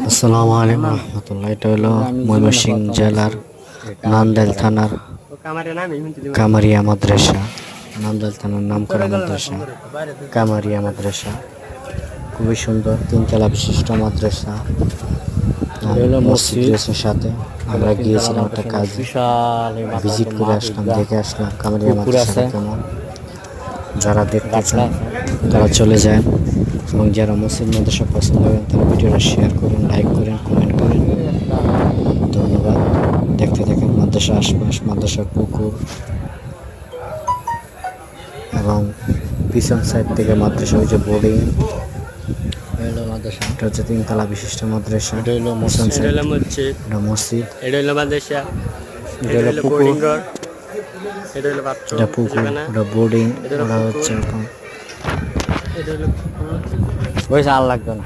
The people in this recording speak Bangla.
আসসালামু আলাইকুম রহমতুল্লাহ। এটা হলো ময়মনসিংহ জেলার নান্দাইল থানার কামারিয়া মাদ্রাসা। নান্দাইল থানার নামকরা মাদ্রাসা কামারিয়া মাদ্রাসা, খুবই সুন্দর তিনতলা বিশিষ্ট মাদ্রাসা। মসজিদের সাথে আমরা গিয়েছিলাম একটা কাজে, ভিজিট করে আসলাম, দেখে আসলাম কামারিয়া মাদ্রাসা কেমন। যারা দেখতে চান তারা চলে যায়, এবং যারা মসজিদ মাদ্রাসা পছন্দ করেন তারা ভিডিওটা শেয়ার করুন, লাইক করেন, কমেন্ট করেন। ধন্যবাদ। দেখতে থাকেন মাদ্রাসার আশপাশ, মাদ্রাসার পুকুর, এবং পিছন সাইড থেকে মাদ্রাসা ওই যে বোর্ডিং। এটা হচ্ছে তিনতলা বিশিষ্ট মাদ্রাসা। এটা হলো মসজিদ, এটা মসজিদ, এটা হলো মাদ্রাসা, এটা হলো পুকুর, এটা পুকুর, এটা বোর্ডিং। ওরা হচ্ছে এখন ওই আর লাগবে না।